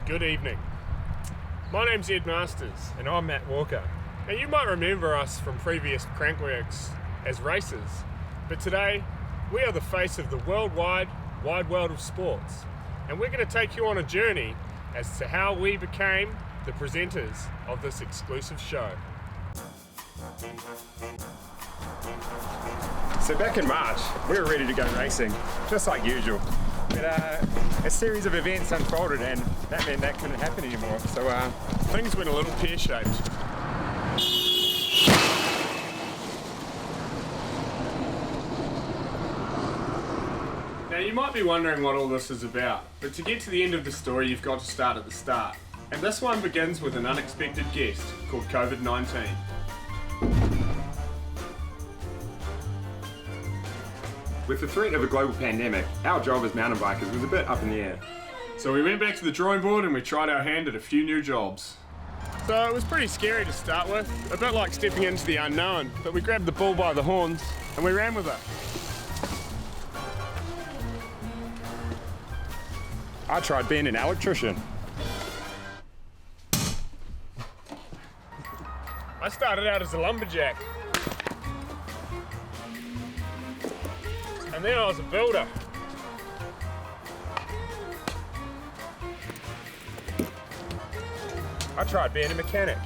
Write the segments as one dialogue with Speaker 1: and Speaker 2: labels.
Speaker 1: Good evening. My name's Ed Masters.
Speaker 2: And I'm Matt Walker.
Speaker 1: Now you might remember us from previous Crankworx as racers, but today we are the face of the wide world of sports, and we're going to take you on a journey as to how we became the presenters of this exclusive show.
Speaker 2: So back in March, we were ready to go racing, just like usual. But a series of events unfolded and that meant that couldn't happen anymore. So
Speaker 1: Things went a little pear-shaped. Now you might be wondering what all this is about, but to get to the end of the story you've got to start at the start. And this one begins with an unexpected guest called COVID-19.
Speaker 2: with the threat of a global pandemic, our job as mountain bikers was a bit up in the air.
Speaker 1: So we went back to the drawing board and we tried our hand at a few new jobs. So it was pretty scary to start with, a bit like stepping into the unknown, but we grabbed the bull by the horns and we ran with it.
Speaker 2: I tried being an electrician.
Speaker 1: I started out as a lumberjack. And then I was a builder.
Speaker 2: I tried being a mechanic.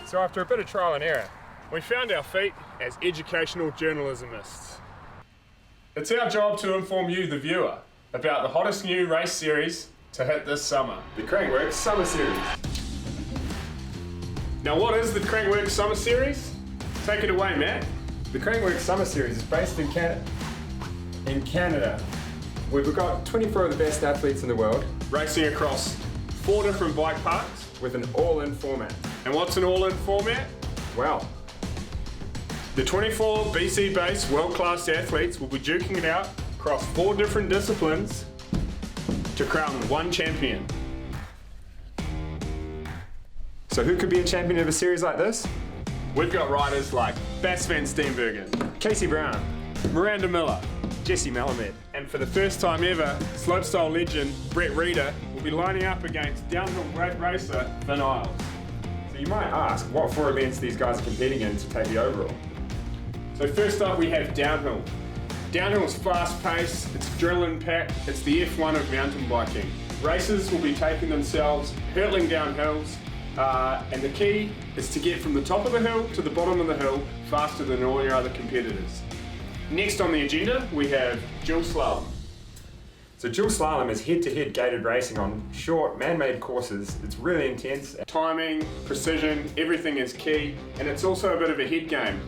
Speaker 2: So after a bit of trial and error,
Speaker 1: We found our feet as educational journalismists. It's our job to inform you, the viewer, about the hottest new race series to hit this summer.
Speaker 2: the Crankworx Summer Series.
Speaker 1: Now what is the Crankworx Summer Series? Take it away, Matt.
Speaker 2: The Crankworx Summer Series is based in Canada. We've got 24 of the best athletes in the world
Speaker 1: Racing across 4 different bike parks.
Speaker 2: with an all-in format.
Speaker 1: And what's an all-in format?
Speaker 2: Well,
Speaker 1: The 24 BC-based world-class athletes will be duking it out across 4 different disciplines to crown one champion.
Speaker 2: so who could be a champion of a series like this?
Speaker 1: We've got riders like Bas van Steenbergen,
Speaker 2: Casey Brown,
Speaker 1: Miranda Miller,
Speaker 2: Jesse Malamed.
Speaker 1: and for the first time ever, slopestyle legend Brett Reeder will be lining up against downhill great racer Finn Isles.
Speaker 2: So you might ask, what 4 events these guys are competing in to take the overall?
Speaker 1: So first up we have downhill. Downhill is fast-paced, it's adrenaline-packed, it's the F1 of mountain biking. Racers will be taking themselves hurtling down hills, and the key is to get from the top of the hill to the bottom of the hill faster than all your other competitors. Next on the agenda we have dual slalom.
Speaker 2: So dual slalom is head-to-head gated racing on short, man-made courses. It's really intense.
Speaker 1: Timing, precision, everything is key, and it's also a bit of a head game.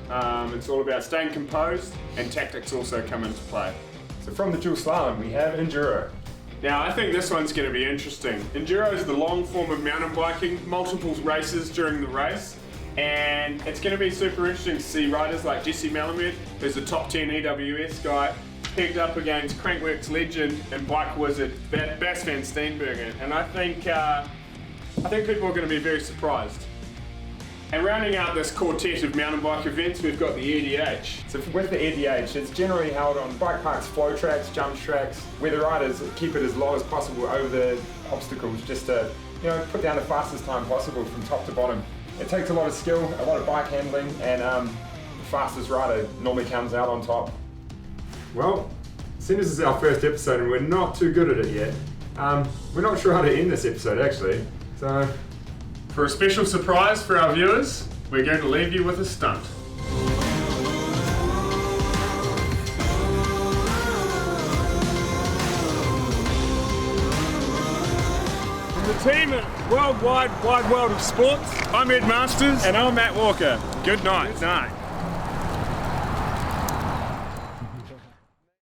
Speaker 1: It's all about staying composed, and tactics also come into play.
Speaker 2: So from the dual slalom, we have enduro.
Speaker 1: Now I think this one's going to be interesting. Enduro is the long form of mountain biking, multiple races during the race, and it's going to be super interesting to see riders like Jesse Malamed, who's a top 10 EWS guy, pegged up against Crankworx legend and bike wizard Bas van Steenbergen, and I think people are going to be very surprised. And rounding out this quartet of mountain bike events, we've got the EDH.
Speaker 2: So with the EDH, it's generally held on bike parks, flow tracks, jump tracks, where the riders keep it as low as possible over the obstacles, just to put down the fastest time possible from top to bottom. It takes a lot of skill, a lot of bike handling, and the fastest rider normally comes out on top. Well, since this is our first episode and we're not too good at it yet, we're not sure how to end this episode actually. So,
Speaker 1: For a special surprise for our viewers, we're going to leave you with a stunt. From the team at Wide World of Sports, I'm Ed Masters.
Speaker 2: and I'm Matt Walker.
Speaker 1: Good night.
Speaker 2: Good night.